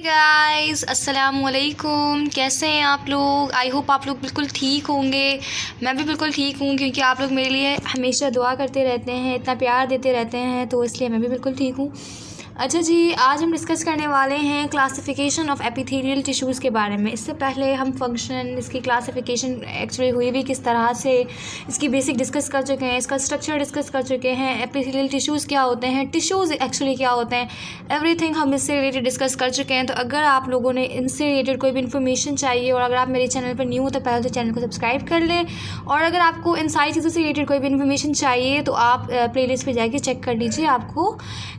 Guys, अस्सलाम वालेकुम। कैसे हैं आप लोग? आई होप आप लोग बिल्कुल ठीक होंगे। मैं भी बिल्कुल ठीक हूँ क्योंकि आप लोग मेरे लिए हमेशा दुआ करते रहते हैं, इतना प्यार देते रहते हैं, तो इसलिए मैं भी बिल्कुल ठीक हूँ। अच्छा जी, आज हम डिस्कस करने वाले हैं क्लासिफिकेशन ऑफ एपिथेलियल टिश्यूज़ के बारे में। इससे पहले हम फंक्शन, इसकी क्लासिफिकेशन एक्चुअली हुई भी किस तरह से, इसकी बेसिक डिस्कस कर चुके हैं, इसका स्ट्रक्चर डिस्कस कर चुके हैं, एपिथेलियल टिश्यूज़ क्या होते हैं, टिश्यूज़ एक्चुअली क्या होते हैं, एवरीथिंग हम इससे रिलेटेड डिस्कस कर चुके हैं। तो अगर आप लोगों ने इनसे रिलेटेड कोई भी इन्फॉर्मेशन चाहिए और अगर आप मेरे चैनल पर न्यू हो तो पहले तो चैनल को सब्सक्राइब कर लें, और अगर आपको इन सारी चीज़ों से रिलेटेड कोई भी इन्फॉर्मेशन चाहिए तो आप प्लेलिस्ट पे जाके चेक कर लीजिए, आपको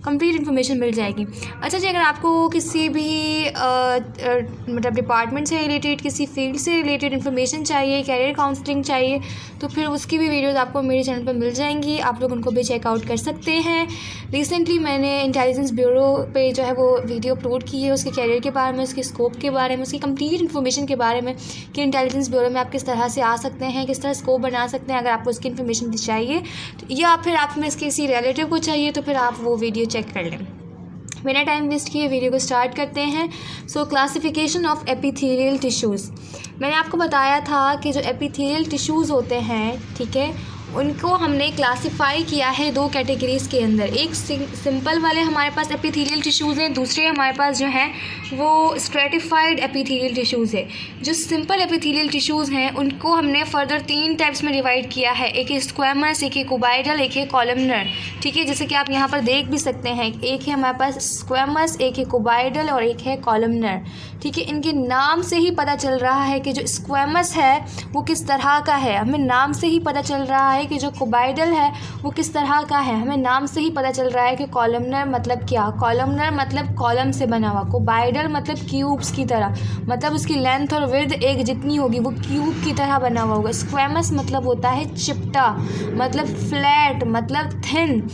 कंप्लीट इन्फॉर्मेशन मिल जाएगी। अच्छा जी, अगर आपको किसी भी मतलब डिपार्टमेंट से रिलेटेड, किसी फील्ड से रिलेटेड इन्फॉर्मेशन चाहिए, कैरियर काउंसलिंग चाहिए, तो फिर उसकी भी वीडियोस आपको मेरे चैनल पर मिल जाएंगी, आप लोग उनको भी चेकआउट कर सकते हैं। रिसेंटली मैंने इंटेलिजेंस ब्यूरो पे जो है वो वीडियो अपलोड की है, उसके कैरियर के बारे में, उसके स्कोप के बारे में, उसकी कंप्लीट इन्फॉर्मेशन के बारे में कि इंटेलिजेंस ब्यूरो में आप किस तरह से आ सकते हैं, किस तरह स्कोप बना सकते हैं। अगर आपको उसकी इन्फॉर्मेशन चाहिए तो, या फिर आप में इसके किसी रिलेटिव को चाहिए, तो फिर आप वो वीडियो चेक कर लें। बिना टाइम वेस्ट किए वीडियो को स्टार्ट करते हैं। सो क्लासिफिकेशन ऑफ एपिथेलियल टिश्यूज़। मैंने आपको बताया था कि जो एपिथेलियल टिश्यूज़ होते हैं, ठीक है, उनको हमने क्लासिफाई किया है दो कैटेगरीज़ के अंदर। एक सिंपल वाले हमारे पास एपिथेलियल टिश्यूज़ हैं, दूसरे हमारे पास जो हैं वो स्ट्रेटिफाइड एपिथेलियल टिश्यूज़ है। जो सिंपल एपिथेलियल टिश्यूज़ हैं उनको हमने फर्दर 3 टाइप्स में डिवाइड किया है। एक है स्क्वैमस, एक है कुबाइडल, एक है कॉलमनर। ठीक है, जैसे कि आप यहाँ पर देख भी सकते हैं, एक है हमारे पास स्क्वैमस, एक है कुबाइडल और एक है कॉलमनर। ठीक है, इनके नाम से ही पता चल रहा है कि जो स्क्वैमस है वो किस तरह का है, हमें नाम से ही पता चल रहा है कि जो कुबाइडल है वो किस तरह का है, हमें नाम से ही पता चल रहा है कि कॉलमनर मतलब क्या। कॉलमनर मतलब कॉलम से बना हुआ, कुबाइडल मतलब क्यूब्स की तरह, मतलब उसकी लेंथ और विड्थ एक जितनी होगी वो क्यूब की तरह बना हुआ होगा। स्क्वैमस मतलब होता है चिपटा, मतलब फ्लैट, मतलब थिन।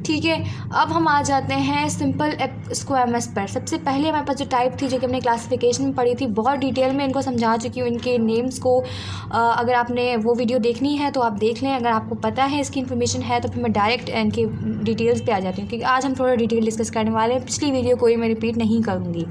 ठीक है, अब हम आ जाते हैं सिंपल स्क्वैमस पर। सबसे पहले हमारे पास जो टाइप थी, जो कि हमने क्लासिफिकेशन में पढ़ी थी, बहुत डिटेल में इनको समझा चुकी हूँ, इनके नेम्स को। अगर आपने वो वीडियो देखनी है तो आप देख लें, अगर आपको पता है इसकी इन्फॉर्मेशन है तो फिर मैं डायरेक्ट इनके डिटेल्स पे आ जाती हूँ, क्योंकि आज हम थोड़ा डिटेल डिस्कस करने वाले हैं। पिछली वीडियो कोई मैं रिपीट नहीं करूँगी।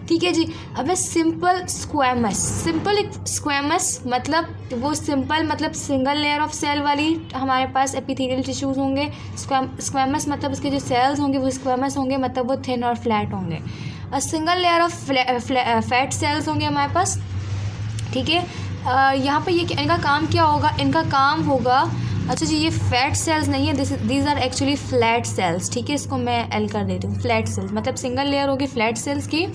ठीक है जी, अब है सिंपल स्क्वैमस। सिंपल स्क्वैमस मतलब वो सिंपल मतलब सिंगल लेयर ऑफ सेल वाली हमारे पास एपिथेलियल टिश्यूज़ होंगे। स्क्वैमस मतलब उसके जो सेल्स होंगे वो स्क्वैमस होंगे, मतलब वो थिन और फ्लैट होंगे। और single layer of fat cells होंगे हमारे पास। ठीक है, यहाँ पे ये इनका काम क्या होगा, इनका काम होगा, अच्छा जी, ये फैट सेल्स नहीं है, these are actually flat cells. ठीक है, इसको मैं एल कर देती हूँ। फ्लैट सेल्स मतलब सिंगल लेयर होगी फ्लैट सेल्स की।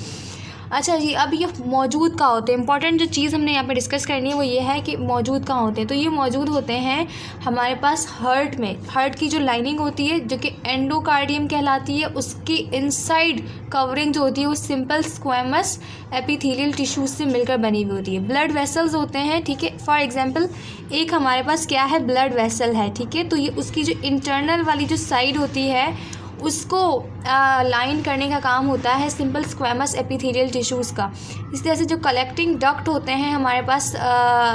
अच्छा जी, अब ये मौजूद कहाँ होते हैं, इंपॉर्टेंट जो चीज़ हमने यहाँ पे डिस्कस करनी है वो ये है कि मौजूद कहाँ होते हैं। तो ये मौजूद होते हैं हमारे पास हार्ट में। हार्ट की जो लाइनिंग होती है, जो कि एंडोकार्डियम कहलाती है, उसकी इनसाइड कवरिंग जो होती है वो सिंपल स्क्वैमस एपिथेलियल टिश्यूज से मिलकर बनी हुई होती है। ब्लड वेसल्स होते हैं। ठीक है, फॉर एग्जाम्पल एक हमारे पास क्या है, ब्लड वेसल है। ठीक है, तो ये उसकी जो इंटरनल वाली जो साइड होती है उसको लाइन करने का काम होता है सिंपल स्क्वैमस एपिथेलियल टिश्यूज़ का। इस तरह से जो कलेक्टिंग डक्ट होते हैं हमारे पास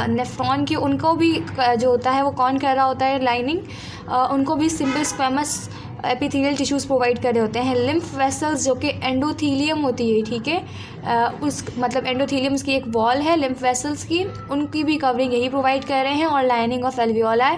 नेफ्रॉन के, उनको भी जो होता है वो कौन कर रहा होता है लाइनिंग, उनको भी simple squamous epithelial tissues provide कर रहे होते हैं। लिम्फ वेसल्स जो कि एंडोथीलियम होती है, ठीक है, उस मतलब एंडोथीलियम की एक वॉल है लिम्फ वेसल्स की, उनकी भी कवरिंग यही प्रोवाइड कर रहे हैं। और लाइनिंग ऑफ एल्वियोलाई,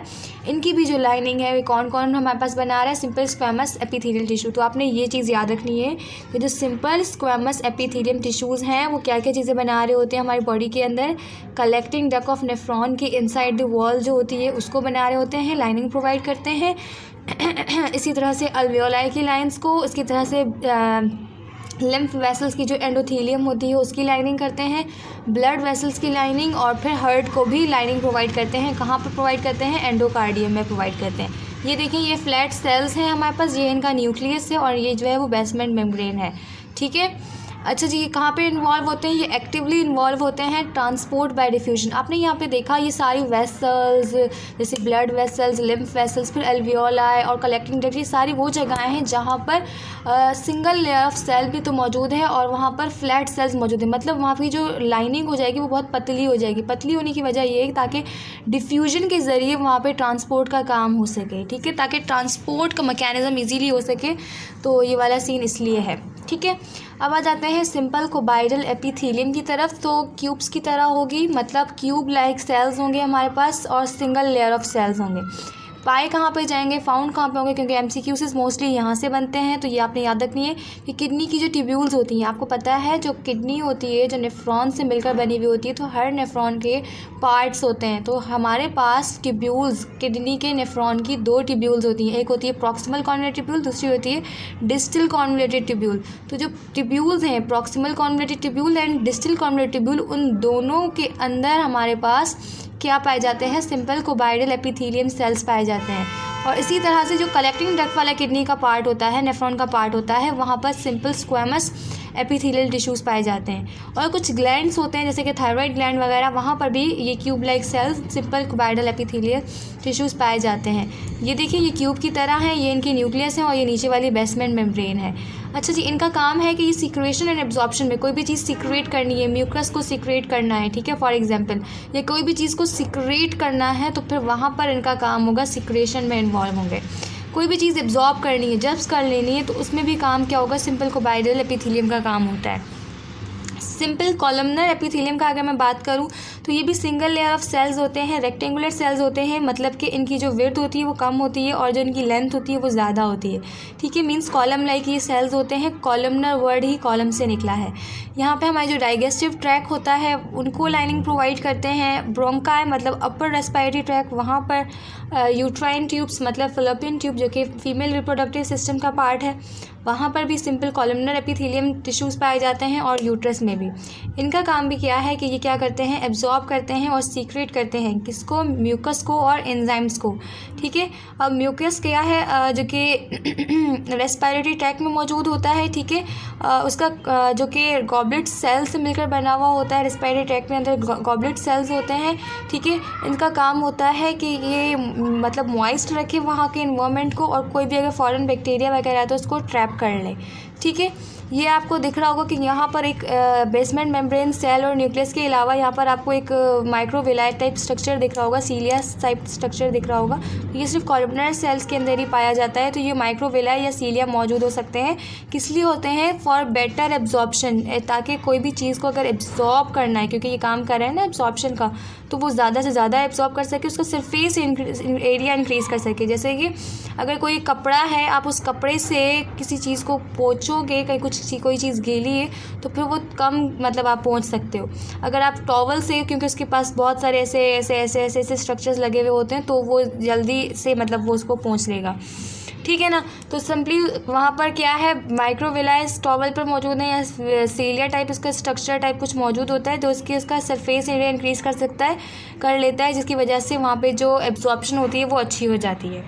इनकी भी जो लाइनिंग है वो कौन कौन हमारे पास बना रहा है, सिंपल स्क्वैमस एपिथेलियल टिश्यू। तो आपने ये चीज़ याद रखनी है कि जो सिंपल स्क्वैमस एपिथेलियम टिश्यूज़ हैं वो क्या क्या चीज़ें बना रहे होते हैं हमारी बॉडी के अंदर। कलेक्टिंग डक्ट ऑफ नेफ्रॉन के इनसाइड द वॉल जो होती है उसको बना रहे होते हैं, लाइनिंग प्रोवाइड करते हैं। इसी तरह से अल्वियोलाई की लाइंस को, इसकी तरह से लिम्फ वेसल्स की जो एंडोथीलियम होती है उसकी लाइनिंग करते हैं, ब्लड वेसल्स की लाइनिंग, और फिर हार्ट को भी लाइनिंग प्रोवाइड करते हैं। कहाँ पर प्रोवाइड करते हैं, एंडोकार्डियम में प्रोवाइड करते हैं। ये देखिए, ये फ्लैट सेल्स हैं हमारे पास, ये इनका न्यूक्लियस है और ये जो है वो बेसमेंट मेम्ब्रेन है। ठीक है, अच्छा जी, ये कहाँ पे इन्वॉल्व होते हैं, ये एक्टिवली इन्वॉल्व होते हैं ट्रांसपोर्ट बाय डिफ्यूजन। आपने यहाँ पे देखा ये सारी वेसल्स, जैसे ब्लड वेसल्स, लिम्फ वेसल्स, फिर एल्वियोलाई और कलेक्टिंग डक्ट, ये सारी वो जगहें हैं जहाँ पर सिंगल लेयर ऑफ सेल भी तो मौजूद है और वहाँ पर फ्लैट सेल्स मौजूद है। मतलब वहाँ की जो लाइनिंग हो जाएगी वो बहुत पतली हो जाएगी। पतली होने की वजह ये है ताकि डिफ्यूजन के ज़रिए वहाँ पर ट्रांसपोर्ट का काम हो सके। ठीक है, ताकि ट्रांसपोर्ट का मैकेनिज़्म ईजीली हो सके, तो ये वाला सीन इसलिए है। ठीक है। अब आ जाते हैं सिंपल कोबाइडल एपिथेलियम की तरफ। तो क्यूब्स की तरह होगी, मतलब क्यूब लाइक सेल्स होंगे हमारे पास और सिंगल लेयर ऑफ सेल्स होंगे। पाए कहाँ पे जाएंगे, फाउंड कहाँ पे होंगे, क्योंकि एमसीक्यूज मोस्टली यहाँ से बनते हैं, तो ये आपने याद रखनी है कि किडनी की जो ट्यूब्यूल्स होती हैं, आपको पता है जो किडनी होती है जो नेफ्रॉन से मिलकर बनी हुई होती है, तो हर नेफ्रॉन के पार्ट्स होते हैं। तो हमारे पास ट्यूब्यूल्स किडनी के नेफ्रॉन की 2 ट्यूब्यूल्स होती हैं, एक होती है प्रॉक्सिमल कॉन्वोलेटेड ट्यूब्यूल, दूसरी होती है डिस्टल कॉन्वोलेटेड ट्यूब्यूल। तो जो ट्यूब्यूल्स हैं proximal convoluted tubule and distal convoluted tubule, उन दोनों के अंदर हमारे पास क्या पाए जाते हैं, सिंपल कोबाइडल एपिथेलियम सेल्स पाए जाते हैं। और इसी तरह से जो कलेक्टिंग डक्ट वाला किडनी का पार्ट होता है, नेफ्रॉन का पार्ट होता है, वहाँ पर सिंपल स्क्वैमस एपिथेलियल टिश्यूज़ पाए जाते हैं। और कुछ ग्लैंड्स होते हैं जैसे कि थायराइड ग्लैंड वगैरह, वहाँ पर भी ये cube like cells simple cuboidal epithelial tissues पाए जाते हैं। ये देखिए ये क्यूब की तरह है, ये इनकी न्यूक्लियस है और ये नीचे वाली बेसमेंट मेम्ब्रेन है। अच्छा जी, इनका काम है कि ये सिक्रेशन एंड एब्जॉर्प्शन में कोई भी चीज़ सिक्रेट करनी है, म्यूकस को सिक्रेट करना है, ठीक है, फॉर एग्जांपल या कोई भी चीज़ को सिक्रेट करना है तो फिर वहाँ पर इनका काम होगा, सिक्रेशन में इन्वॉल्व होंगे। कोई भी चीज़ एब्जॉर्ब करनी है, जब्स कर लेनी है, तो उसमें भी काम क्या होगा, सिंपल कोबाइडल एपिथेलियम का काम होता है। सिंपल कॉलमनर एपिथेलियम का अगर मैं बात करूं तो ये भी सिंगल लेयर ऑफ सेल्स होते हैं, रेक्टेंगुलर सेल्स होते हैं, मतलब कि इनकी जो विड्थ होती है वो कम होती है और जो इनकी लेंथ होती है वो ज़्यादा होती है, ठीक है, मींस कॉलम लाइक ये सेल्स होते हैं। कॉलमनर वर्ड ही कॉलम से निकला है। यहाँ पे हमारी जो डाइजेस्टिव ट्रैक होता है उनको लाइनिंग प्रोवाइड करते हैं। ब्रोंकाई मतलब अपर रेस्पिरेटरी ट्रैक, वहाँ पर यूट्राइन ट्यूब्स मतलब फैलोपियन ट्यूब जो कि फीमेल रिप्रोडक्टिव सिस्टम का पार्ट है, वहाँ पर भी सिंपल कॉलमनर एपिथेलियम टिश्यूज़ पाए जाते हैं। और यूट्रस में भी इनका काम भी क्या है कि ये क्या करते हैं, एब्जॉर्ब करते हैं और सीक्रेट करते हैं, किसको, म्यूकस को और एंजाइम्स को, ठीक है। अब म्यूकस क्या है, जो कि रेस्पिरेटरी ट्रैक में मौजूद होता है, ठीक है, उसका जो कि गॉबलेट सेल से मिलकर बना हुआ होता है। रेस्पिरेटरी ट्रैक में अंदर गॉबलेट सेल्स होते हैं, ठीक है। इनका काम होता है कि ये मतलब मॉइस्ट रखे वहाँ के इन्वायरमेंट को, और कोई भी अगर फॉरेन बैक्टीरिया वगैरह है तो उसको ट्रैप कर ले, ठीक है। ये आपको दिख रहा होगा कि यहाँ पर एक बेसमेंट मेम्ब्रेन सेल और न्यूक्लियस के अलावा यहाँ पर आपको एक माइक्रोविलाई टाइप स्ट्रक्चर दिख रहा होगा, सीलिया टाइप स्ट्रक्चर दिख रहा होगा। ये सिर्फ कॉलमनर सेल्स के अंदर ही पाया जाता है। तो ये माइक्रोविलाई या सीलिया मौजूद हो सकते हैं, किस लिए होते हैं, फॉर बेटर एब्जॉर्प्शन, ताकि कोई भी चीज़ को अगर एब्जॉर्ब करना है, क्योंकि ये काम कर रहे हैं ना एब्जॉर्प्शन का, तो वो ज़्यादा से ज़्यादा एब्जॉर्ब कर सके, उसका सरफेस एरिया इंक्रीज़ कर सके। जैसे कि अगर कोई कपड़ा है, आप उस कपड़े से किसी चीज़ को पोंछोगे, कहीं कोई चीज़ गीली है तो फिर वो कम मतलब आप पोंछ सकते हो। अगर आप टॉवल से, क्योंकि उसके पास बहुत सारे ऐसे स्ट्रक्चर्स लगे हुए होते हैं, तो वो जल्दी से मतलब वो उसको पोंछ लेगा, ठीक है ना। तो सिंपली वहाँ पर क्या है, माइक्रोविलाइज टॉवल पर मौजूद है या सीलिया टाइप इसका स्ट्रक्चर टाइप कुछ मौजूद होता है, तो उसका सरफेस एरिया इंक्रीज़ कर लेता है, जिसकी वजह से वहाँ पे जो एब्जॉर्प्शन होती है वो अच्छी हो जाती है,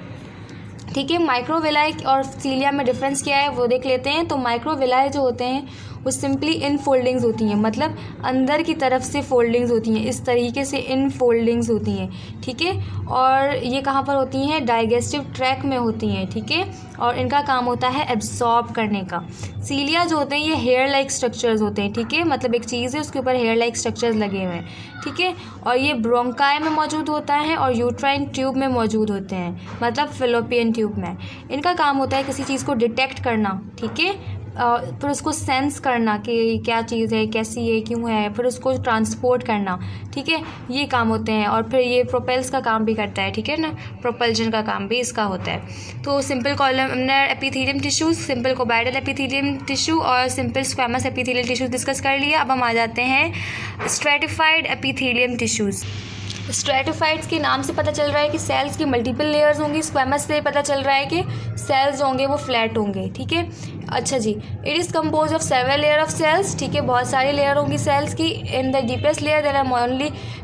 ठीक है। माइक्रोविलाई और सीलिया में डिफरेंस क्या है वो देख लेते हैं। तो माइक्रोविलाई जो होते हैं वो सिंपली इन फोल्डिंग्स होती हैं, मतलब अंदर की तरफ से फोल्डिंग्स होती हैं, इस तरीके से इन फोल्डिंग्स होती हैं, ठीक है। और ये कहाँ पर होती हैं, डाइजेस्टिव ट्रैक में होती हैं, ठीक है। और इनका काम होता है एब्जॉर्ब करने का। सीलिया जो होते हैं ये हेयर लाइक स्ट्रक्चर्स होते हैं, ठीक है, मतलब एक चीज़ है उसके ऊपर हेयर लाइक स्ट्रक्चर्स लगे हुए हैं, ठीक है। और ये ब्रोंकाई में मौजूद होता है और यूट्राइन ट्यूब में मौजूद होते हैं, मतलब फैलोपियन ट्यूब में। इनका काम होता है किसी चीज़ को डिटेक्ट करना, ठीक है, फिर उसको सेंस करना कि क्या चीज़ है, कैसी है, क्यों है, फिर उसको ट्रांसपोर्ट करना, ठीक है, ये काम होते हैं। और फिर ये प्रोपेल्स का काम भी करता है, ठीक है ना, प्रोपल्जन का काम भी इसका होता है। तो simple columnar epithelium tissues, simple cuboidal epithelium tissue और simple squamous epithelial tissues discuss कर लिया। अब हम आ जाते हैं स्ट्रेटिफाइड एपिथेलियम टिश्यूज़। स्ट्रेटिफाइड्स के नाम से पता चल रहा है कि सेल्स की मल्टीपल लेयर्स होंगी। स्क्वैमस से पता चल रहा है कि सेल्स होंगे वो फ्लैट होंगे, ठीक है। अच्छा जी, it is compose of several layer of cells, ठीक है, बहुत सारी लेयर होंगी सेल्स की। In the deepest layer there are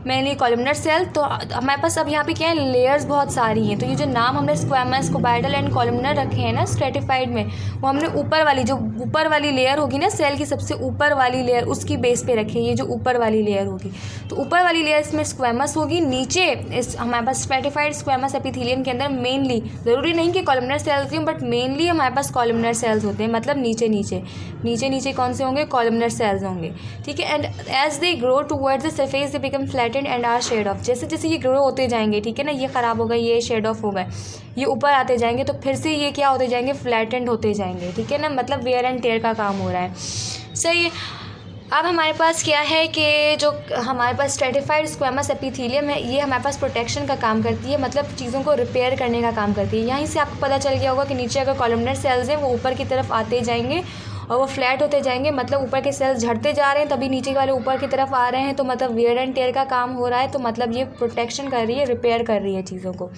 mainly columnar cell. तो हमारे पास अब यहाँ पे क्या है, लेयर्स बहुत सारी हैं। तो ये जो नाम हमने स्क्वैमस, कोबाइडल एंड कॉलमनर रखे हैं ना स्ट्रेटिफाइड में, वो हमने ऊपर वाली जो ऊपर वाली लेयर होगी ना सेल की, सबसे ऊपर वाली लेयर उसकी बेस पे रखे, ये जो ऊपर वाली लेयर होगी। तो ऊपर वाली लेयर इसमें स्क्वैमस होगी, नीचे इस हमारे पास स्ट्रेटिफाइड स्क्वैमस एपिथेलियम के अंदर मेनली, ज़रूरी नहीं कि कॉलमनर सेल्स हों, बट मेनली हमारे पास कॉलमनर सेल्स होते हैं, मतलब नीचे नीचे कौन से होंगे, कॉलमनर सेल्स होंगे, ठीक है। And as they grow towards the surface they become flattened and are shed off. जैसे जैसे ये ग्रो होते जाएंगे, ठीक है ना, ये ख़राब हो गए, ये शेड ऑफ हो गए, ये ऊपर आते जाएंगे, तो फिर से ये क्या होते जाएंगे, फ्लैटेंड होते जाएंगे, ठीक है ना, मतलब वेयर एंड टेयर का काम हो रहा है। सही है। अब हमारे पास क्या है कि जो हमारे पास स्ट्रेटिफाइड स्क्वेमस एपिथेलियम है, ये हमारे पास प्रोटेक्शन का काम करती है, मतलब चीज़ों को रिपेयर करने का काम करती है। यहीं से आपको पता चल गया होगा कि नीचे अगर कॉलमनर सेल्स हैं वो ऊपर की तरफ आते जाएंगे और वो फ्लैट होते जाएंगे, मतलब ऊपर के सेल्स झड़ते जा रहे हैं, तभी नीचे वाले ऊपर की तरफ आ रहे हैं, तो मतलब वियर एंड टेयर का काम हो रहा है, तो मतलब ये प्रोटेक्शन कर रही है, रिपेयर कर रही है चीज़ों को।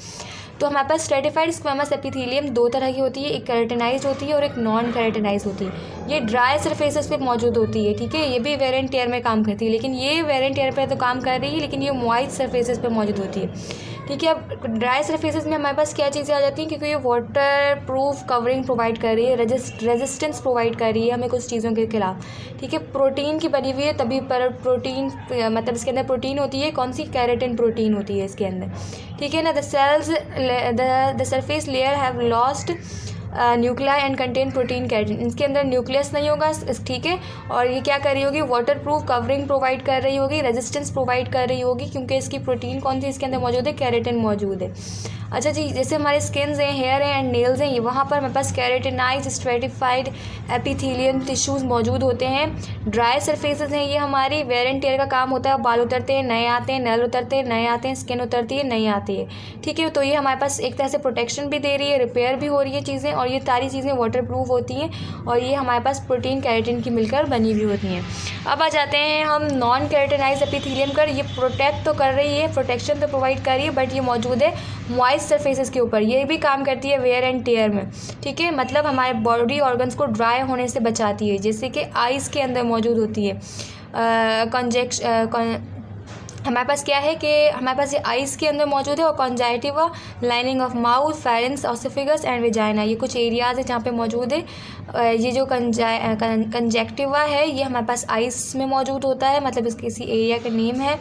तो हमारे पास स्ट्रेटिफाइड स्क्वेमस एपिथेलियम दो तरह की होती है, एक केराटिनाइज्ड होती है और एक नॉन केराटिनाइज्ड होती है। ये ड्राई सरफेसेस पे मौजूद होती है, ठीक है, ये भी वेयर एंड टेयर में काम करती है, लेकिन ये वेयर एंड टेयर पे तो काम कर रही है, लेकिन ये मॉइस्ट सरफेसेस पे मौजूद होती है, ठीक है। अब ड्राई सरफेसेस में हमारे पास क्या चीज़ें आ जाती हैं, क्योंकि ये वाटर प्रूफ कवरिंग प्रोवाइड कर रही है, रेजिस्टेंस प्रोवाइड कर रही है हमें कुछ चीज़ों के खिलाफ, ठीक है। प्रोटीन की बनी हुई है, तभी पर प्रोटीन मतलब इसके अंदर प्रोटीन होती है, कौन सी, केराटिन प्रोटीन होती है इसके अंदर, ठीक है ना। The cells the surface layer have lost nuclei and contain protein keratin. इसके अंदर न्यूक्लियस नहीं होगा, ठीक है, और ये क्या कर रही होगी, वाटर प्रूफ कवरिंग प्रोवाइड कर रही होगी, रेजिस्टेंस प्रोवाइड कर रही होगी, क्योंकि इसकी प्रोटीन कौन सी इसके अंदर मौजूद है, केराटिन मौजूद है। अच्छा जी, जैसे हमारे स्किन्स हैं, हेयर हैं एंड नेल्स हैं, ये वहाँ पर हमारे पास केराटिनाइज्ड स्ट्रेटिफाइड एपिथेलियम टिश्यूज़ मौजूद होते हैं। ड्राई सरफेसेस हैं ये हमारी, वेयर एंड टेयर का काम होता है, बाल उतरते हैं नए आते हैं, नल उतरते हैं नए आते हैं, स्किन उतरती है नई आती है, ठीक है। तो ये हमारे पास एक तरह से प्रोटेक्शन भी दे रही है, रिपेयर भी हो रही है चीज़ें, और ये सारी चीज़ें वाटर प्रूफ होती हैं, और ये हमारे पास प्रोटीन केराटिन की मिलकर बनी हुई होती हैं। अब आ जाते हैं हम नॉन केराटिनाइज्ड एपिथेलियम कर। ये प्रोटेक्ट तो कर रही है, प्रोटेक्शन तो प्रोवाइड कर रही है, बट ये मौजूद है मॉइस्ट सरफेसेस के ऊपर, ये भी काम करती है वेयर एंड टेयर में, ठीक है, मतलब हमारे बॉडी ऑर्गन्स को ड्राई होने से बचाती है, जैसे कि आइज़ के अंदर मौजूद होती है। हमारे पास क्या है कि हमारे पास ये आइज़ के अंदर मौजूद है, और conjunctiva, lining of mouth, pharynx, oesophagus and vagina, ये कुछ एरियाज़ है जहाँ पे मौजूद है। ये जो कंजेक्टिवा है ये हमारे पास आइज़ में मौजूद होता है, मतलब इसके किसी एरिया का नेम है।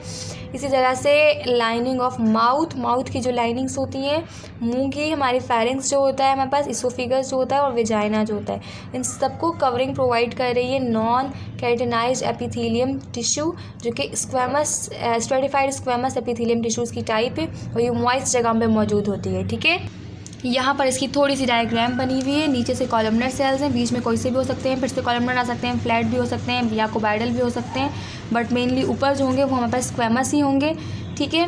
इसी तरह से लाइनिंग ऑफ माउथ की जो लाइनिंग्स होती हैं मुंह की, हमारी फेरेंक्स जो होता है हमारे पास, इसोफिगस जो होता है, और वेजाइना जो होता है, इन सबको कवरिंग प्रोवाइड कर रही है नॉन केराटिनाइज्ड एपिथेलियम टिश्यू, जो कि स्ट्रेटिफाइड स्क्वेमस एपिथेलियम टिश्यूज़ की टाइप है, और ये मॉइस्ट जगह पे मौजूद होती है, ठीक है। यहाँ पर इसकी थोड़ी सी डायग्राम बनी हुई है। नीचे से कॉलमनर सेल्स हैं, बीच में कोई से भी हो सकते हैं, फिर से कॉलमनर आ सकते हैं, फ्लैट भी हो सकते हैं, या कोबाइडल भी हो सकते हैं, बट मेनली ऊपर जो होंगे वो हमारे पास स्क्वेमस ही होंगे, ठीक है।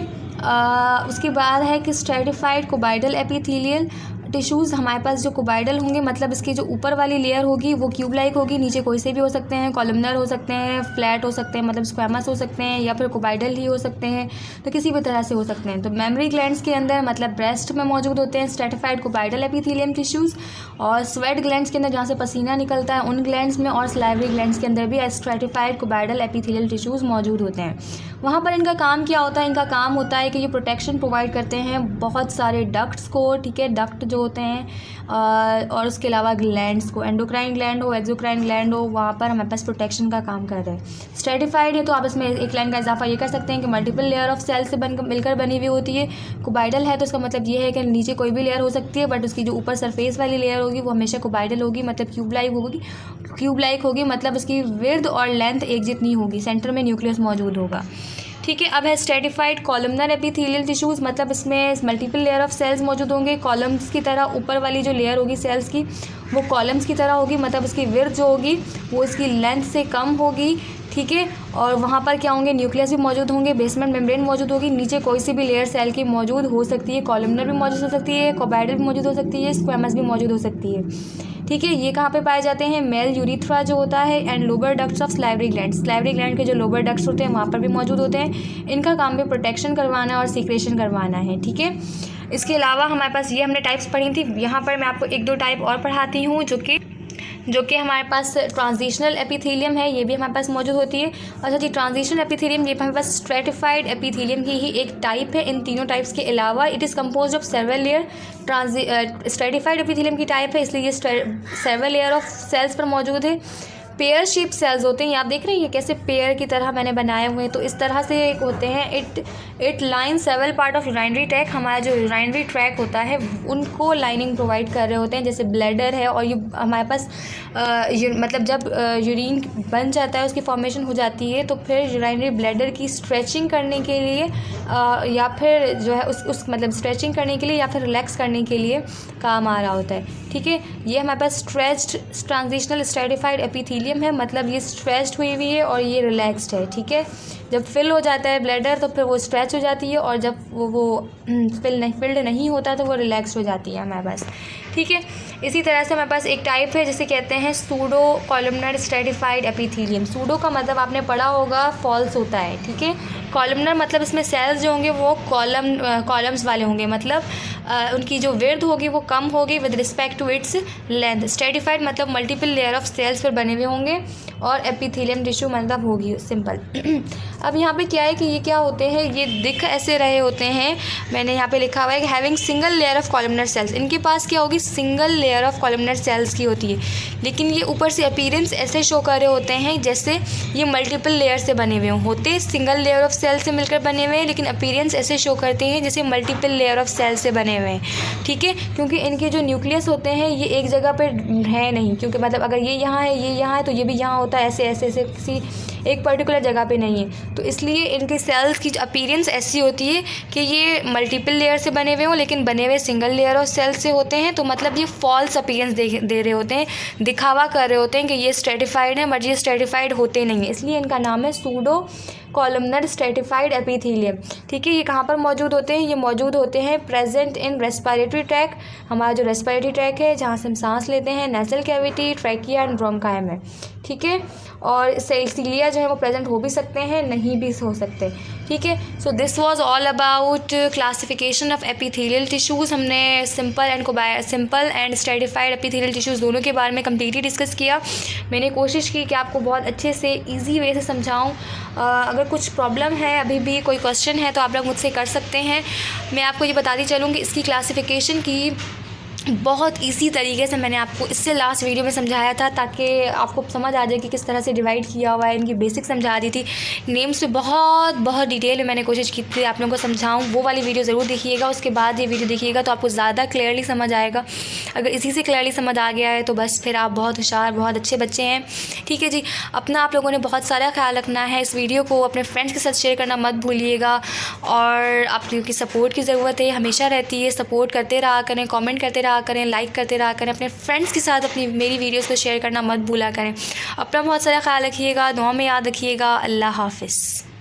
उसके बाद है कि स्ट्रेटिफाइड कोबाइडल एपिथेलियल टिश्यूज़, हमारे पास जो कोबाइडल होंगे, मतलब इसकी जो ऊपर वाली लेयर होगी वो क्यूब लाइक होगी, नीचे कोई से भी हो सकते हैं, कॉलमनर हो सकते हैं, फ्लैट हो सकते हैं, मतलब स्क्वेमस हो सकते हैं, या फिर कोबाइडल ही हो सकते हैं, तो किसी भी तरह से हो सकते हैं। तो मेमोरी ग्लैंड्स के अंदर, मतलब ब्रेस्ट में मौजूद होते हैं स्ट्रेटिफाइड कोबाइडल एपिथेलियम टिश्यूज़, और स्वेट ग्लैंड्स के अंदर जहाँ से पसीना निकलता है उन ग्लैंड्स में, और सलाइवरी ग्लैंड्स के अंदर भी स्ट्रेटिफाइड कोबाइडल एपिथेलियल टिश्यूज़ मौजूद होते हैं। वहाँ पर इनका काम क्या होता है, इनका काम होता है कि ये प्रोटेक्शन प्रोवाइड करते हैं बहुत सारे डक्ट्स को, ठीक है, डक्ट जो होते हैं, और उसके अलावा ग्लैंड्स को, एंडोक्राइन ग्लैंड हो, एक्सोक्राइन ग्लैंड हो, वहाँ पर हमारे पास प्रोटेक्शन का काम कर रहे हैं। स्ट्रेटिफाइड है तो आप इसमें एक लाइन का इजाफा ये कर सकते हैं कि मल्टीपल लेयर ऑफ सेल्स से मिलकर बनी हुई होती है। कोबाइडल है तो इसका मतलब ये है कि नीचे कोई भी लेयर हो सकती है, बट उसकी जो ऊपर सरफेस वाली लेयर होगी वो हमेशा कोबाइडल होगी, मतलब क्यूब लाइक होगी, मतलब उसकी विड्थ और लेंथ एक जितनी होगी, सेंटर में न्यूक्लियस मौजूद होगा, ठीक है। अब है स्ट्रेटिफाइड कॉलमनर एपिथेलियल टिश्यूज़, मतलब इसमें मल्टीपल लेयर ऑफ सेल्स मौजूद होंगे, कॉलम्स की तरह ऊपर वाली जो लेयर होगी सेल्स की वो कॉलम्स की तरह होगी, मतलब उसकी विड्थ जो होगी वो इसकी लेंथ से कम होगी, ठीक है। और वहाँ पर क्या होंगे, न्यूक्लियस भी मौजूद होंगे, बेसमेंट मेम्ब्रेन मौजूद होगी, नीचे कोई सी भी लेयर सेल की मौजूद हो सकती है, कॉलमनर भी मौजूद हो सकती है, कोबाइडल भी मौजूद हो सकती है, स्क्वेमस भी मौजूद हो सकती है, ठीक है। ये कहाँ पे पाए जाते हैं, मेल यूरिथ्रा जो होता है, and lobar ducts of salivary gland के जो लोबर डक्ट्स होते हैं वहाँ पर भी मौजूद होते हैं। इनका काम भी प्रोटेक्शन करवाना और सीक्रेशन करवाना है, ठीक है। इसके अलावा हमारे पास ये हमने टाइप्स पढ़ी थी, यहाँ पर मैं आपको एक दो टाइप और पढ़ाती हूँ जो कि हमारे पास ट्रांजिशनल एपिथेलियम है, ये भी हमारे पास मौजूद होती है। अच्छा जी, ट्रांजिशनल एपिथेलियम ये हमारे पास स्ट्रेटिफाइड एपिथेलियम की ही एक टाइप है। इन तीनों टाइप्स के अलावा it is composed of several layer. Stratified epithelium की टाइप है, इसलिए ये सेवरल लेयर ऑफ सेल्स पर मौजूद है। पेयर शेप सेल्स होते हैं, ये आप देख रहे हैं ये कैसे पेयर की तरह मैंने बनाए हुए हैं। तो इस तरह से एक होते हैं। It line several part of urinary track, हमारा जो यूरिनरी ट्रैक होता है उनको लाइनिंग प्रोवाइड कर रहे होते हैं, जैसे ब्लैडर है। और ये हमारे पास मतलब जब यूरिन बन जाता है, उसकी फॉर्मेशन हो जाती है, तो फिर यूरिनरी ब्लैडर की स्ट्रेचिंग करने के लिए या फिर जो है उस मतलब स्ट्रेचिंग करने के लिए या फिर रिलैक्स करने के लिए काम आ रहा होता है। ठीक है, ये हमारे पास स्ट्रेच्ड ट्रांजिशनल स्ट्रेटिफाइड एपिथेलियम है, मतलब ये स्ट्रेच्ड हुई हुई है और ये रिलैक्स्ड है। ठीक है, जब फिल हो जाता है ब्लैडर तो फिर वो स्ट्रेच हो जाती है, और जब वो फिल्ड नहीं होता तो वो रिलैक्स हो जाती है हमारे पास। ठीक है, इसी तरह से हमारे पास एक टाइप है जिसे कहते हैं pseudo columnar stratified epithelium. Pseudo का मतलब आपने पढ़ा होगा फॉल्स होता है। ठीक है, कॉलमनर मतलब इसमें सेल्स जो होंगे वो कॉलम्स वाले होंगे, मतलब उनकी जो विड्थ होगी वो कम होगी with respect to its length. Stratified मतलब मल्टीपल लेयर ऑफ सेल्स पर बने हुए होंगे, और एपिथेलियम टिश्यू मतलब होगी सिंपल। अब यहाँ पे क्या है कि ये क्या होते हैं, ये दिख ऐसे रहे होते हैं, मैंने यहाँ पे लिखा हुआ है कि having single layer of columnar sales. इनके पास क्या होगी, single layer of columnar sales की होती है, लेकिन ये ऊपर से अपीयरेंस ऐसे शो कर रहे होते हैं जैसे ये मल्टीपल लेयर से बने हुए होते, सिंगल लेयर ऑफ सेल से मिलकर बने हुए हैं, लेकिन अपीयरेंस ऐसे शो करते हैं जैसे मल्टीपल लेयर ऑफ सेल से बने हुए हैं। ठीक है, क्योंकि इनके जो न्यूक्लियस होते हैं ये एक जगह पर है नहीं, क्योंकि मतलब अगर ये यहाँ है, ये यहाँ है, तो ये भी यहाँ होता है, ऐसे ऐसे ऐसे किसी एक पर्टिकुलर जगह पे नहीं है। तो इसलिए इनके सेल्स की अपीयरेंस ऐसी होती है कि ये मल्टीपल लेयर से बने हुए हों, लेकिन बने हुए सिंगल लेयर ऑफ सेल्स से होते हैं। तो मतलब ये फॉल्स अपीयरेंस दे रहे होते हैं, दिखावा कर रहे होते हैं कि ये स्ट्रेटिफाइड है, बट ये स्ट्रेटिफाइड होते नहीं है, इसलिए इनका नाम है सूडो कॉलमनर स्ट्रेटिफाइड एपिथेलियम। ठीक है, ये कहाँ पर मौजूद होते हैं, ये मौजूद होते हैं प्रेजेंट इन रेस्पिरेटरी ट्रैक, हमारा जो रेस्पिरेटरी ट्रैक है जहाँ से हम सांस लेते हैं, nasal cavity, trachea and bronchi में। ठीक है, और सेल्सिलिया जो है वो प्रेजेंट हो भी सकते हैं, नहीं भी हो सकते। ठीक है, so this was all about classification of epithelial tissues. हमने simple and stratified epithelial tissues दोनों के बारे में कम्प्लीटली डिस्कस किया। मैंने कोशिश की कि आपको बहुत अच्छे से ईजी वे से समझाऊँ। अगर कुछ प्रॉब्लम है, अभी भी कोई क्वेश्चन है, तो आप लोग मुझसे कर सकते हैं। मैं आपको ये बताती चलूँ कि इसकी क्लासिफिकेशन की बहुत इजी तरीके से मैंने आपको इससे लास्ट वीडियो में समझाया था, ताकि आपको समझ आ जाए कि किस तरह से डिवाइड किया हुआ है, इनकी बेसिक समझा दी थी। नेम्स पे बहुत डिटेल में मैंने कोशिश की थी आप लोगों को समझाऊं, वो वाली वीडियो ज़रूर देखिएगा, उसके बाद ये वीडियो देखिएगा तो आपको ज़्यादा क्लियरली समझ आएगा। अगर इसी से क्लियरली समझ आ गया है तो बस फिर आप बहुत होशियार, बहुत अच्छे बच्चे हैं। ठीक है जी, अपना आप लोगों ने बहुत सारा ख्याल रखना है। इस वीडियो को अपने फ्रेंड्स के साथ शेयर करना मत भूलिएगा, और आप लोगों की सपोर्ट की ज़रूरत है, हमेशा रहती है। सपोर्ट करते रहा करें, कॉमेंट करते रहा करें, लाइक करते रहा करें, अपने फ्रेंड्स के साथ मेरी वीडियोस को शेयर करना मत भूला करें। अपना बहुत सारा ख्याल रखिएगा, दुआ में याद रखिएगा। अल्लाह हाफ़िज़।